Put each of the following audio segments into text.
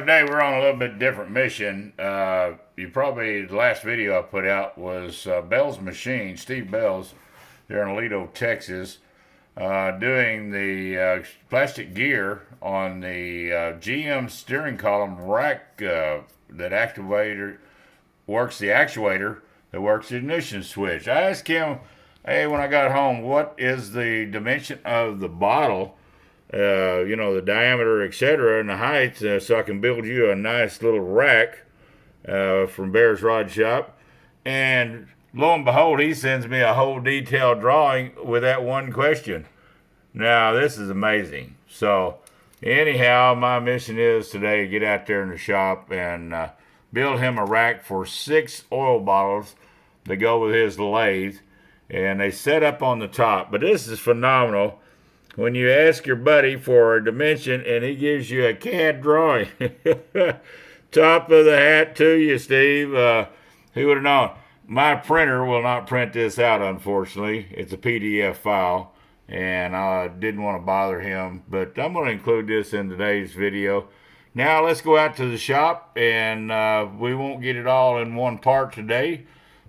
Well, today we're on a little bit different mission. The last video I put out was Bales Machine, Steve Bales, there in Lathe, Texas, doing the plastic gear on the GM steering column rack works the actuator that works the ignition switch. I asked him, hey, when I got home, what is the dimension of the bottle? The diameter, etc., and the height, so I can build you a nice little rack from Bales Machine Shop. And lo and behold, he sends me a whole detailed drawing with that one question. Now, this is amazing. So, anyhow, my mission is today to get out there in the shop and build him a rack for 6 oil bottles that go with his lathe. And they set up on the top. But this is phenomenal. When you ask your buddy for a dimension and he gives you a CAD drawing. Top of the hat to you, Steve. Who would have known? My printer will not print this out, unfortunately. It's a PDF file, and I didn't want to bother him, but I'm going to include this in today's video. Now let's go out to the shop, and we won't get it all in one part today,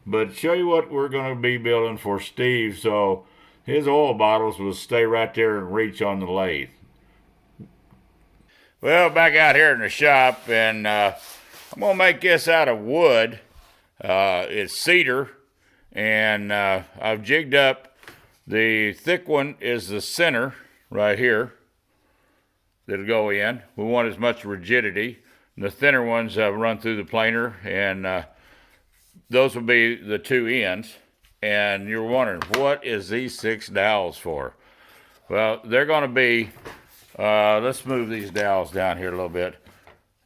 but show you what we're going to be building for Steve, so his oil bottles will stay right there and reach on the lathe. Well, back out here in the shop, and I'm going to make this out of wood. It's cedar, and I've jigged up. The thick one is the center right here that'll go in. We want as much rigidity. And the thinner ones run through the planer, and those will be the two ends. And you're wondering, what is these 6 dowels for? Well, they're going to be, let's move these dowels down here a little bit.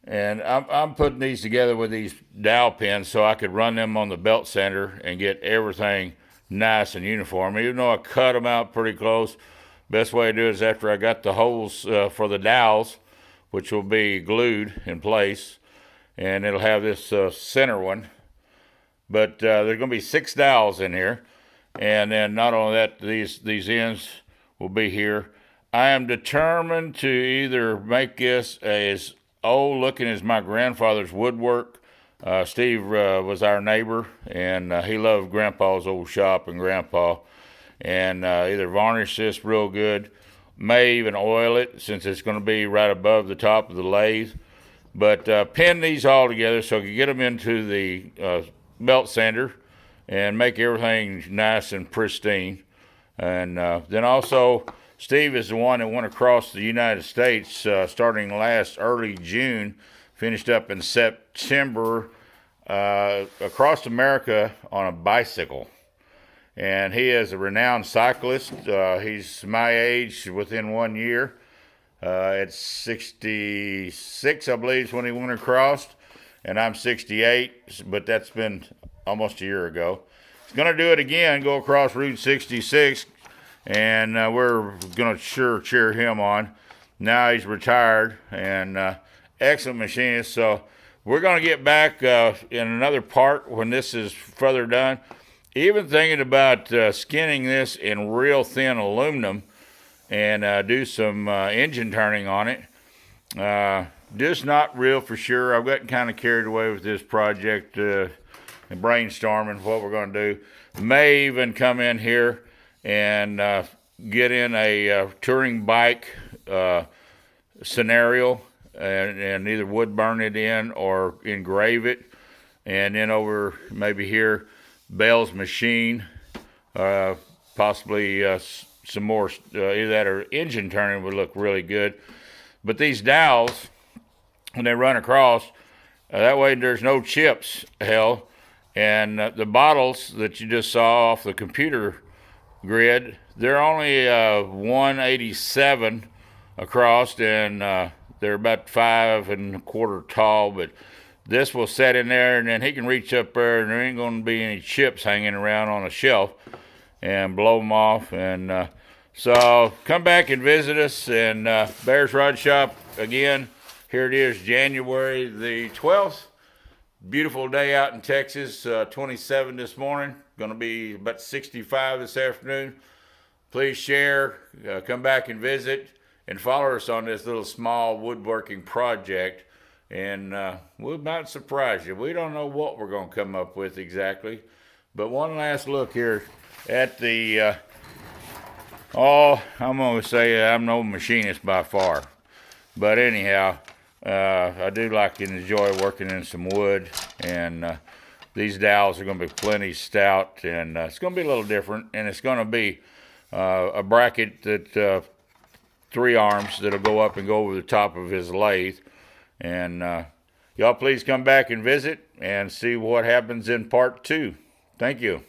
And I'm putting these together with these dowel pins so I could run them on the belt sander and get everything nice and uniform. Even though I cut them out pretty close, best way to do it is after I got the holes for the dowels, which will be glued in place. And it'll have this center one. But there's going to be 6 dowels in here. And then not only that, these ends will be here. I am determined to either make this as old looking as my grandfather's woodwork. Steve was our neighbor, and he loved Grandpa's old shop and Grandpa. And either varnish this real good, may even oil it since it's going to be right above the top of the lathe. But pin these all together so I can get them into the belt sander and make everything nice and pristine. And then also, Steve is the one that went across the United States starting last early June, finished up in September, across America on a bicycle. And he is a renowned cyclist. He's my age within 1 year. At 66, I believe, is when he went across. And I'm 68, but that's been almost a year ago. He's going to do it again, go across Route 66, and we're going to sure cheer him on. Now he's retired, and excellent machinist. So we're going to get back in another part when this is further done. Even thinking about skinning this in real thin aluminum and do some engine turning on it. Just not real for sure. I've gotten kind of carried away with this project and brainstorming what we're going to do. May even come in here and get in a touring bike scenario and either wood burn it in or engrave it. And then over maybe here, Bales Machine, possibly some more, either that or engine turning would look really good. But these dowels, when they run across, that way there's no chips, hell. And the bottles that you just saw off the computer grid, they're only 187 across, and they're about 5 1/4 tall. But this will set in there, and then he can reach up there, and there ain't going to be any chips hanging around on a shelf and blow them off. And so come back and visit us, and Bales Machine Shop again. Here it is, January the 12th. Beautiful day out in Texas, 27 this morning. Going to be about 65 this afternoon. Please share, come back and visit, and follow us on this little small woodworking project and we might surprise you. We don't know what we're going to come up with exactly, but one last look here at the, oh, I'm going to say I'm no machinist by far, but anyhow, I do like and enjoy working in some wood, and these dowels are going to be plenty stout, and it's going to be a little different, and it's going to be a bracket that 3 arms that'll go up and go over the top of his lathe. And y'all please come back and visit and see what happens in part 2. Thank you.